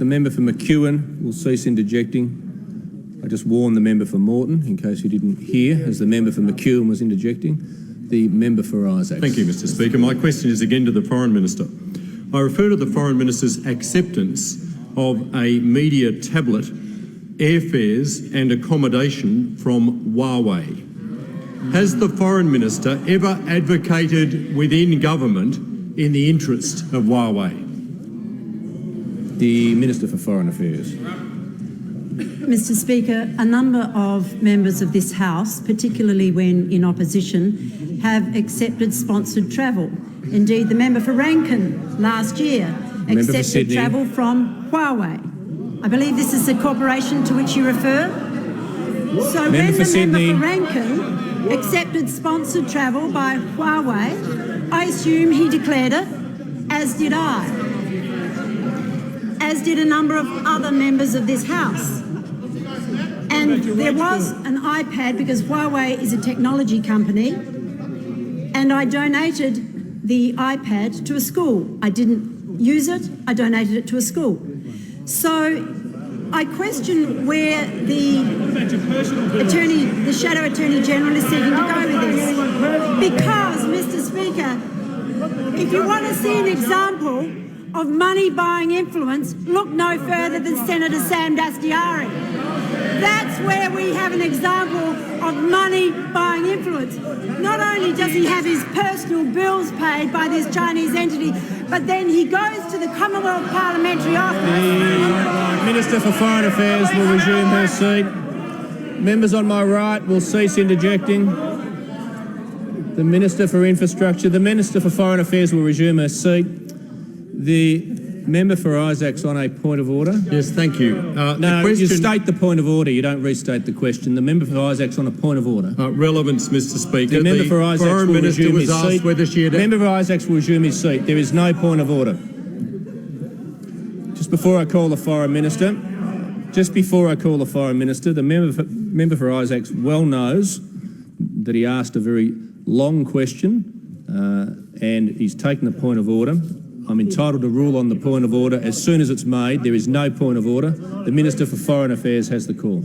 The member for McEwen will cease interjecting. I just warned the member for Moreton, in case you didn't hear, as the member for McEwen was interjecting. The member for Isaacs. Thank you, Mr Speaker. My question is again to the Foreign Minister. I refer to the Foreign Minister's acceptance of a media tablet, airfares and accommodation from Huawei. Has the Foreign Minister ever advocated within government in the interest of Huawei? The Minister for Foreign Affairs. Mr Speaker, a number of members of this House, particularly when in opposition, have accepted sponsored travel. Indeed, the member for Rankin last year accepted travel from Huawei. I believe this is the corporation to which you refer. So when the member for Rankin accepted sponsored travel by Huawei, I assume he declared it, as did I, as did a number of other members of this House. And there was an iPad, because Huawei is a technology company, and I donated the iPad to a school. I didn't use it, I donated it to a school. So I question where the Shadow Attorney General is seeking to go with this. Because, Mr Speaker, if you want to see an example of money buying influence, look no further than Senator Sam Dastyari. That's where we have an example of money buying influence. Not only does he have his personal bills paid by this Chinese entity, but then he goes to the Commonwealth Parliamentary Office. The Minister for Foreign Affairs will resume her seat. Members on my right will cease interjecting. The Minister for Infrastructure, the Minister for Foreign Affairs will resume her seat. The member for Isaacs on a point of order. Yes, thank you. No, you state the point of order. You don't restate the question. The member for Isaacs on a point of order. Relevance, Mr Speaker. The member for Isaacs Foreign will Minister resume was his asked seat. whether she had... The member for Isaacs will resume his seat. There is no point of order. Just before I call the Foreign Minister, the member for Isaacs well knows that he asked a very long question and he's taken the point of order. I'm entitled to rule on the point of order as soon as it's made. There is no point of order. The Minister for Foreign Affairs has the call.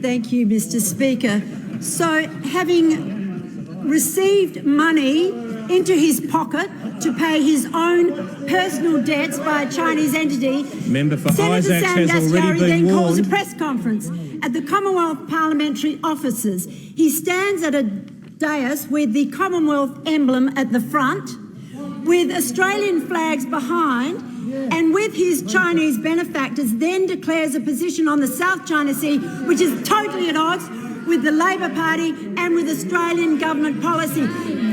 Thank you, Mr Speaker. So, having received money into his pocket to pay his own personal debts by a Chinese entity, Member for Senator Isaacs Sam has already been then calls a warned. press conference at the Commonwealth Parliamentary Offices. He stands at a dais with the Commonwealth emblem at the front, with Australian flags behind, and with his Chinese benefactors, then declares a position on the South China Sea which is totally at odds with the Labor Party and with Australian government policy.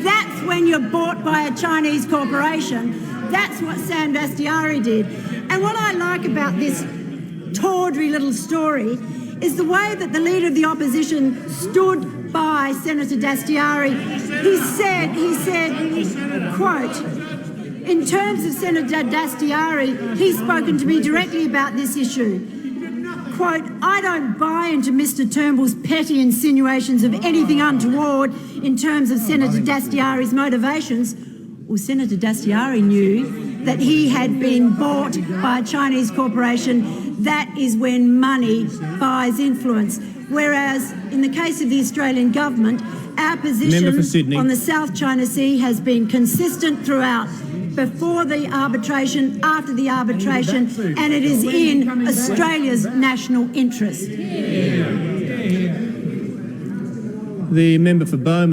That's when you're bought by a Chinese corporation. That's what Sam Dastyari did. And what I like about this tawdry little story is the way that the Leader of the Opposition stood by Senator Dastyari. He said, quote, in terms of Senator Dastyari, he's spoken to me directly about this issue. Quote, I don't buy into Mr Turnbull's petty insinuations of anything untoward in terms of Senator Dastyari's motivations. Well, Senator Dastyari knew that he had been bought by a Chinese corporation. That is when money buys influence. Whereas in the case of the Australian government, our position on the South China Sea has been consistent throughout, before the arbitration, after the arbitration, and it is in Australia's national interest. The member for Beaumont.